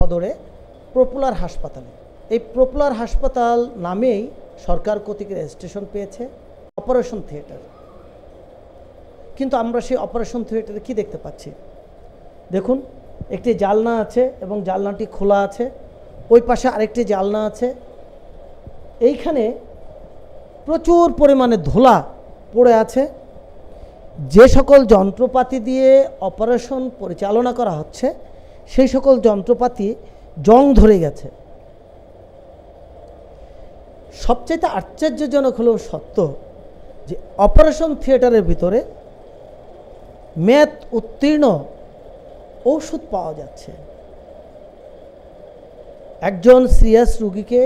সদরে পপুলার হাসপাতালে। এই পপুলার হাসপাতাল নামেই সরকার কর্তৃক রেজিস্ট্রেশন পেয়েছে অপারেশন থিয়েটার। কিন্তু আমরা সেই অপারেশন থিয়েটারে কি দেখতে পাচ্ছি? দেখুন, একটি জানলা আছে এবং জানলাটি খোলা আছে, ওই পাশে আরেকটি জানলা আছে। এইখানে প্রচুর পরিমাণে ধুলা পড়ে আছে। যে সকল যন্ত্রপাতি দিয়ে অপারেশন পরিচালনা করা হচ্ছে সেই সকল যন্ত্রপাতি জং ধরে গেছে। সবচেয়ে আশ্চর্যজনক হলো সত্য যে অপারেশন থিয়েটারের ভিতরে মেয়াদ উত্তীর্ণ ওষুধ পাওয়া যাচ্ছে। একজন সিরিয়াস রোগীকে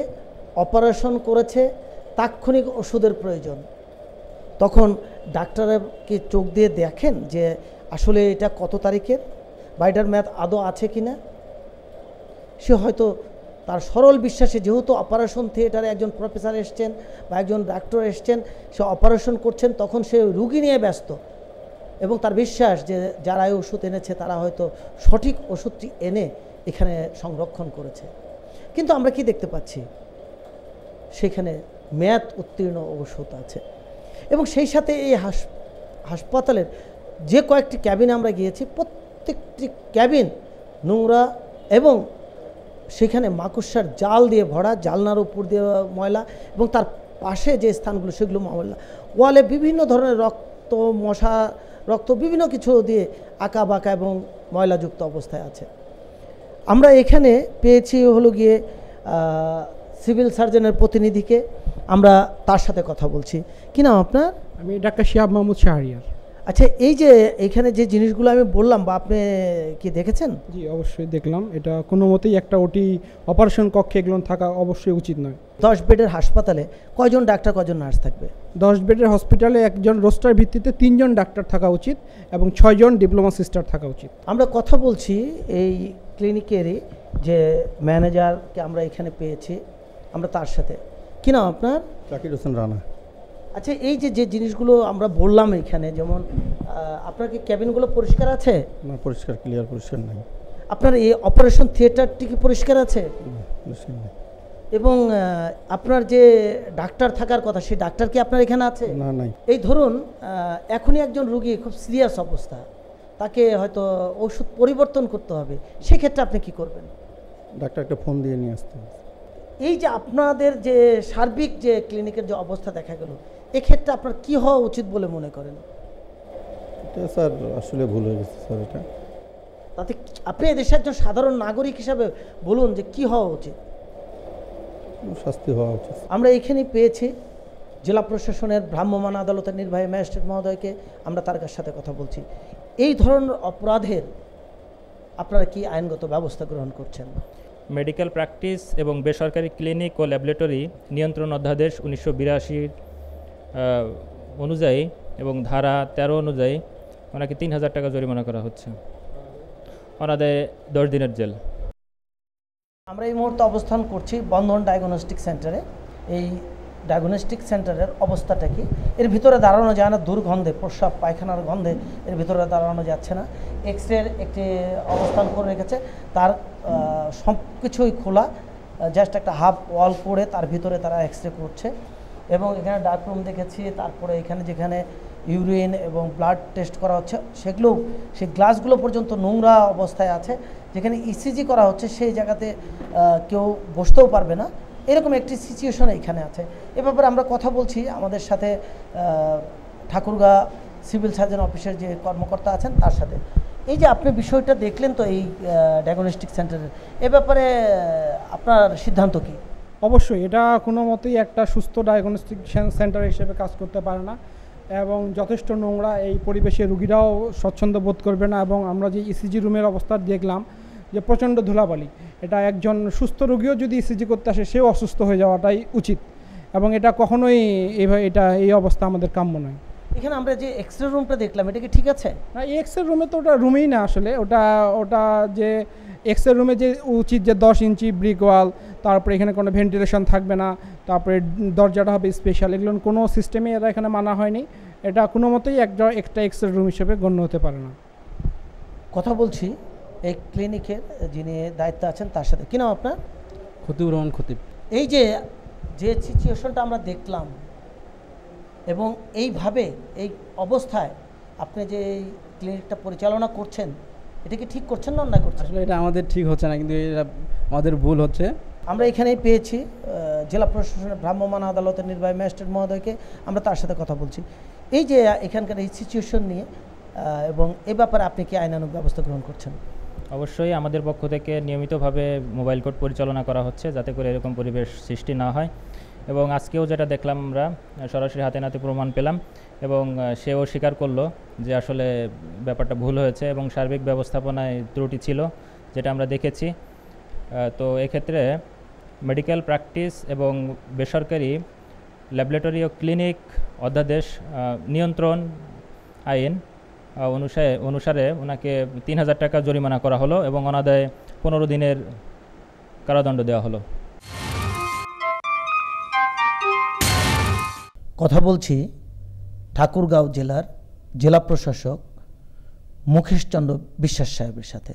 অপারেশন করেছে, তাৎক্ষণিক ওষুধের প্রয়োজন। তখন ডাক্তারকে চোখ দিয়ে দেখেন যে আসলে এটা কত তারিখের বা এটার মেয়াদ আদৌ আছে কি না। সে হয়তো তার সরল বিশ্বাসে, যেহেতু অপারেশন থিয়েটারে একজন প্রফেসর এসছেন বা একজন ডাক্তার এসছেন, সে অপারেশন করছেন, তখন সে রুগী নিয়ে ব্যস্ত এবং তার বিশ্বাস যে যারা এই ওষুধ এনেছে তারা হয়তো সঠিক ওষুধটি এনে এখানে সংরক্ষণ করেছে। কিন্তু আমরা কি দেখতে পাচ্ছি? সেখানে মেয়াদ উত্তীর্ণ ওষুধ আছে এবং সেই সাথে এই হাসপাতালের যে কয়েকটি ক্যাবিনে আমরা গিয়েছি, প্রত্যেকটি ক্যাবিন নোংরা এবং সেখানে মাকড়সার জাল দিয়ে ভরা, জালনার উপর দিয়ে ময়লা এবং তার পাশে যে স্থানগুলো সেগুলো ময়লা। ওয়ালে বিভিন্ন ধরনের রক্ত, মশা রক্ত, বিভিন্ন কিছু দিয়ে আঁকা বাঁকা এবং ময়লাযুক্ত অবস্থায় আছে। আমরা এখানে পেয়েছি হলো গিয়ে সিভিল সার্জনের প্রতিনিধিকে। আমরা তার সাথে কথা বলছি। কি নাম আপনার? আমি ডাক্তার শিহাব মাহমুদ শাহরিয়ার। আচ্ছা, এই যে এখানে যে জিনিসগুলো আমি বললাম, বা আপনি কি দেখেছেন? জি, অবশ্যই দেখলাম। এটা কোনো মতেই একটা ওটি অপারেশন কক্ষে এগুলো থাকা অবশ্যই উচিত নয়। 10 বেডের হাসপাতালে কয়জন ডাক্তার, কয়জন নার্স থাকবে? 10 বেডের হসপিটালে একজন রোস্টার ভিত্তিতে 3 জন ডাক্তার থাকা উচিত এবং 6 জন ডিপ্লোমা সিস্টার থাকা উচিত। আমরা কথা বলছি এই ক্লিনিকেরই যে ম্যানেজারকে আমরা এখানে পেয়েছি, আমরা তার সাথে। কি নাম আপনার? জাকির হোসেন রানা। আচ্ছা, এই যে যে জিনিসগুলো আমরা বললাম এখানে, যেমন আপনার কি ক্যাবিনগুলো পরিষ্কার আছে? না, পরিষ্কার, ক্লিয়ার, পরিষ্কার নাই। আপনার এই অপারেশন থিয়েটারটি কি পরিষ্কার আছে? পরিষ্কার নেই। এবং আপনার যে ডাক্তার থাকার কথা, সেই ডাক্তার কি আপনার এখানে আছে? না, নাই। এই ধরুন এখনই একজন রোগী খুব সিরিয়াস অবস্থা, তাকে হয়তো ওষুধ পরিবর্তন করতে হবে, সেক্ষেত্রে আপনি কি করবেন? ডাক্তারকে ফোন দিয়ে নিয়ে আসতে হবে। এই যে আপনাদের যে সার্বিক যে ক্লিনিকের যে অবস্থা দেখা গেল, এক্ষেত্রে আপনার কি হওয়া উচিত বলে মনে করেন? এটা স্যার আসলে ভুল হয়ে গেছে স্যার। এটা তাতে আপনি এদেশের একজন সাধারণ নাগরিক হিসাবে বলুন যে কি হওয়া উচিত? শাস্তি হওয়া উচিত। আমরা এখানেই পেয়েছি জেলা প্রশাসনের ভ্রাম্যমাণ আদালতের নির্বাহী ম্যাজিস্ট্রেট মহোদয়কে। আমরা তার সাথে কথা বলছি। এই ধরনের অপরাধের আপনারা কি আইনগত ব্যবস্থা গ্রহণ করছেন? মেডিকেল প্র্যাকটিস এবং বেসরকারি ক্লিনিক ও ল্যাবরেটরি নিয়ন্ত্রণ অধ্যাদেশ 1982 অনুযায়ী এবং ধারা 13 অনুযায়ী ওনাকে 3000 টাকা জরিমানা করা হচ্ছে, ওনাদের 10 দিনের জেল। আমরা এই মুহূর্তে অবস্থান করছি বন্ধন ডায়াগনস্টিক সেন্টারে। এই ডায়াগনস্টিক সেন্টারের অবস্থাটা কি? এর ভিতরে দাঁড়ানো যায় না, দুর্গন্ধে, প্রস্রাব পায়খানার গন্ধে এর ভিতরে দাঁড়ানো যাচ্ছে না। এক্সরের একটি অবস্থান করে রেখেছে, তার সব কিছুই খোলা, জাস্ট একটা হাফ ওয়াল করে তার ভিতরে তারা এক্সরে করছে। এবং এখানে ডার্ক রুম দেখেছি, তারপরে এখানে যেখানে ইউরিন এবং ব্লাড টেস্ট করা হচ্ছে সেগুলো, সেই গ্লাসগুলো পর্যন্ত নোংরা অবস্থায় আছে। যেখানে ইসিজি করা হচ্ছে সেই জায়গাতে কেউ বসতেও পারবে না, এরকম একটি সিচুয়েশন এখানে আছে। এ ব্যাপারে আমরা কথা বলছি আমাদের সাথে ঠাকুরগাঁ সিভিল সার্জন অফিসের যে কর্মকর্তা আছেন তার সাথে। এই যে আপনি বিষয়টা দেখলেন তো এই ডায়াগনস্টিক সেন্টারের, এ ব্যাপারে আপনার সিদ্ধান্ত কি? অবশ্যই এটা কোনো মতেই একটা সুস্থ ডায়াগনস্টিক সেন্টার হিসেবে কাজ করতে পারে না এবং যথেষ্ট নোংরা। এই পরিবেশে রুগীরাও স্বচ্ছন্দ বোধ করবে না। এবং আমরা যে ইসিজি রুমের অবস্থা দেখলাম যে প্রচণ্ড ধুলাবালি, এটা একজন সুস্থ রোগীও যদি ইসিজি করতে আসে সেও অসুস্থ হয়ে যাওয়াটাই উচিত এবং এটা কখনোই এই অবস্থা আমাদের কাম্য নয়। এখানে আমরা যে এক্সরে রুমটা দেখলাম, এটা কি ঠিক আছে? না, এই এক্সরে রুমে তো ওটা রুমেই না আসলে, ওটা যে এক্সরে রুমে যে উচিত যে 10 ইঞ্চি ব্রিক ওয়াল, তারপরে এখানে কোনো ভেন্টিলেশন থাকবে না, তারপরে দরজাটা হবে স্পেশাল, এগুলো কোনো সিস্টেমে এরা এখানে মানা হয়নি। এটা কোনো মতেই একটা এক্সরে রুম হিসেবে গণ্য হতে পারে না। কথা বলছি এই ক্লিনিকের যিনি দায়িত্বে আছেন তার সাথে। কি নাম আপনার? খতিবুর রহমান খতিব। এই যে যে সিচুয়েশনটা আমরা দেখলাম এবং এইভাবে এই অবস্থায় আপনি যে এই ক্লিনিকটা পরিচালনা করছেন, এটা কি ঠিক করছেন না অন্যায় করছেন? আসলে এটা আমাদের ঠিক হচ্ছে না, কিন্তু এটা আমাদের ভুল হচ্ছে। আমরা এখানেই পেয়েছি জেলা প্রশাসনের ভ্রাম্যমাণ আদালতের নির্বাহী ম্যাজিস্ট্রেট মহোদয়কে, আমরা তার সাথে কথা বলছি এই যে এখানকার এই সিচুয়েশন নিয়ে, এবং এ ব্যাপারে আপনি কি আইনানুগ ব্যবস্থা গ্রহণ করছেন? অবশ্যই আমাদের পক্ষ থেকে নিয়মিতভাবে মোবাইল কোর্ট পরিচালনা করা হচ্ছে, যাতে করে এরকম পরিবেশ সৃষ্টি না হয়। এবং আজকেও যেটা দেখলাম, আমরা সরাসরি হাতে নাতে প্রমাণ পেলাম এবং সেও স্বীকার করলো যে আসলে ব্যাপারটা ভুল হয়েছে এবং সার্বিক ব্যবস্থাপনায় ত্রুটি ছিল, যেটা আমরা দেখেছি। তো এক্ষেত্রে মেডিকেল প্র্যাকটিস এবং বেসরকারি ল্যাবরেটরি ও ক্লিনিক অধ্যাদেশ নিয়ন্ত্রণ আইন অনুসারে ওনাকে ৩,০০০ টাকা জরিমানা করা হলো এবং অনাদায়ে ১৫ দিনের কারাদণ্ড দেওয়া হলো। কথা বলছি ঠাকুরগাঁও জেলার জেলা প্রশাসক মুকেশ চন্দ্র বিশ্বাস সাহেবের সাথে।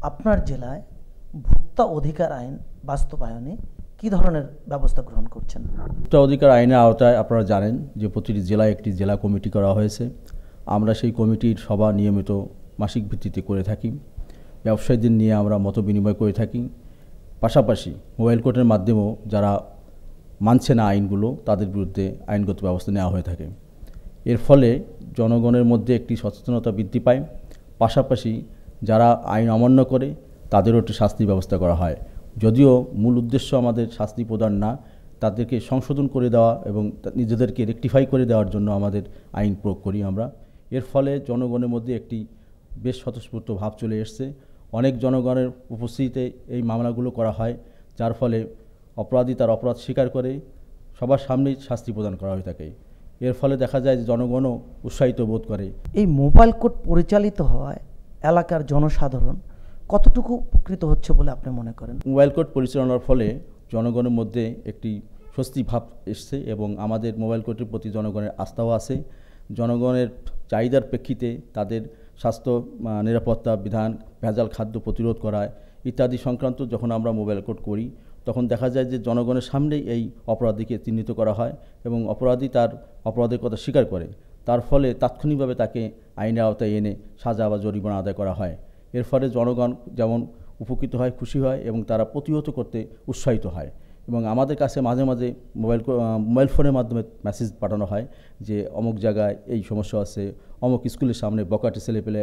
আপনার জেলায় ভোক্তা অধিকার আইন বাস্তবায়নে কী ধরনের ব্যবস্থা গ্রহণ করছেন? ভোক্তা অধিকার আইনের আওতায় আপনারা জানেন যে প্রতিটি জেলায় একটি জেলা কমিটি করা হয়েছে। আমরা সেই কমিটির সভা নিয়মিত মাসিক ভিত্তিতে করে থাকি। ব্যবসায়ীদের নিয়ে আমরা মত বিনিময় করে থাকি। পাশাপাশি মোবাইল কোর্টের মাধ্যমেও যারা মানছে না আইনগুলো, তাদের বিরুদ্ধে আইনগত ব্যবস্থা নেওয়া হয়ে থাকে। এর ফলে জনগণের মধ্যে একটি সচেতনতা বৃদ্ধি পায়। পাশাপাশি যারা আইন অমান্য করে তাদেরও একটি শাস্তির ব্যবস্থা করা হয়। যদিও মূল উদ্দেশ্য আমাদের শাস্তি প্রদান না, তাদেরকে সংশোধন করে দেওয়া এবং নিজেদেরকে রেকটিফাই করে দেওয়ার জন্য আমাদের আইন প্রয়োগ করি আমরা। এর ফলে জনগণের মধ্যে একটি বেশ স্বতঃস্ফূর্ত ভাব চলে এসছে। অনেক জনগণের উপস্থিতিতে এই মামলাগুলো করা হয়, যার ফলে অপরাধী তার অপরাধ স্বীকার করে সবার সামনেই শাস্তি প্রদান করা হয়ে থাকে। এর ফলে দেখা যায় যে জনগণও উৎসাহিত বোধ করে। এই মোবাইল কোর্ট পরিচালিত হওয়ায় এলাকার জনসাধারণ কতটুকু উপকৃত হচ্ছে বলে আপনি মনে করেন? মোবাইল কোর্ট পরিচালনার ফলে জনগণের মধ্যে একটি স্বস্তি ভাব এসছে এবং আমাদের মোবাইল কোর্টের প্রতি জনগণের আস্থাও আছে। জনগণের চাহিদার প্রেক্ষিতে তাদের স্বাস্থ্য নিরাপত্তা বিধান, ভেজাল খাদ্য প্রতিরোধ করা ইত্যাদি সংক্রান্ত যখন আমরা মোবাইল কোর্ট করি, তখন দেখা যায় যে জনগণের সামনেই এই অপরাধীকে চিহ্নিত করা হয় এবং অপরাধী তার অপরাধের কথা স্বীকার করে। তার ফলে তাৎক্ষণিকভাবে তাকে আইনের আওতায় এনে সাজা বা জরিমানা আদায় করা হয়। এর ফলে জনগণ যেমন উপকৃত হয়, খুশি হয় এবং তারা প্রতিহত করতে উৎসাহিত হয়। এবং আমাদের কাছে মাঝে মাঝে মোবাইল ফোনের মাধ্যমে মেসেজ পাঠানো হয় যে অমুক জায়গায় এই সমস্যা আছে, অমুক স্কুলের সামনে বকাটে ছেলেপেলে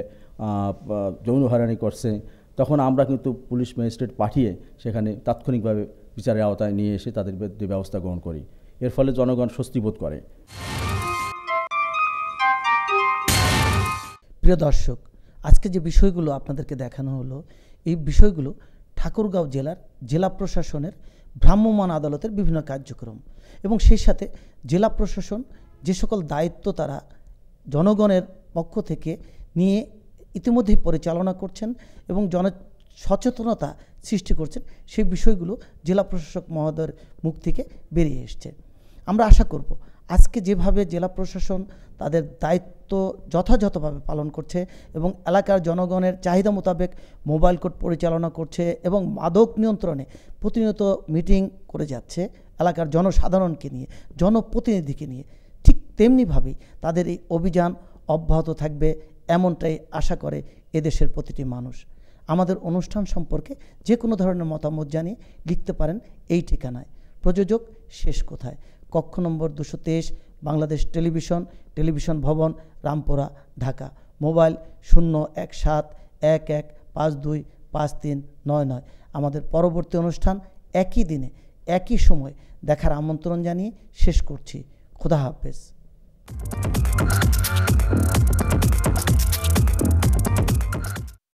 যৌন হয়রানি করছে। তখন আমরা কিন্তু পুলিশ ম্যাজিস্ট্রেট পাঠিয়ে সেখানে তাৎক্ষণিকভাবে বিচারের আওতায় নিয়ে এসে তাদের বিরুদ্ধে ব্যবস্থা গ্রহণ করি। এর ফলে জনগণ স্বস্তি বোধ করে। প্রিয় দর্শক, আজকে যে বিষয়গুলো আপনাদেরকে দেখানো হলো, এই বিষয়গুলো ঠাকুরগাঁও জেলার জেলা প্রশাসনের ভ্রাম্যমাণ আদালতের বিভিন্ন কার্যক্রম এবং সেই সাথে জেলা প্রশাসন যে সকল দায়িত্ব তারা জনগণের পক্ষ থেকে নিয়ে ইতিমধ্যেই পরিচালনা করছেন এবং সচেতনতা সৃষ্টি করছেন, সেই বিষয়গুলো জেলা প্রশাসক মহোদয়ের মুখ থেকে বেরিয়ে এসছে। আমরা আশা করব আজকে যেভাবে জেলা প্রশাসন তাদের দায়িত্ব যথাযথভাবে পালন করছে এবং এলাকার জনগণের চাহিদা মোতাবেক মোবাইল কোর্ট পরিচালনা করছে এবং মাদক নিয়ন্ত্রণে প্রতিনিয়ত মিটিং করে যাচ্ছে এলাকার জনসাধারণকে নিয়ে, জনপ্রতিনিধিকে নিয়ে, ঠিক তেমনিভাবেই তাদের এই অভিযান অব্যাহত থাকবে, এমনটাই আশা করে এদেশের প্রতিটি মানুষ। আমাদের অনুষ্ঠান সম্পর্কে যে কোনো ধরনের মতামত জানিয়ে লিখতে পারেন এই ঠিকানায়। প্রযোজক শেষ কোথায়, কক্ষ নম্বর 223, বাংলাদেশ টেলিভিশন ভবন, রামপুরা, ঢাকা। মোবাইল 01711525399। আমাদের পরবর্তী অনুষ্ঠান একই দিনে একই সময় দেখার আমন্ত্রণ জানিয়ে শেষ করছি। খোদা হাফেজ।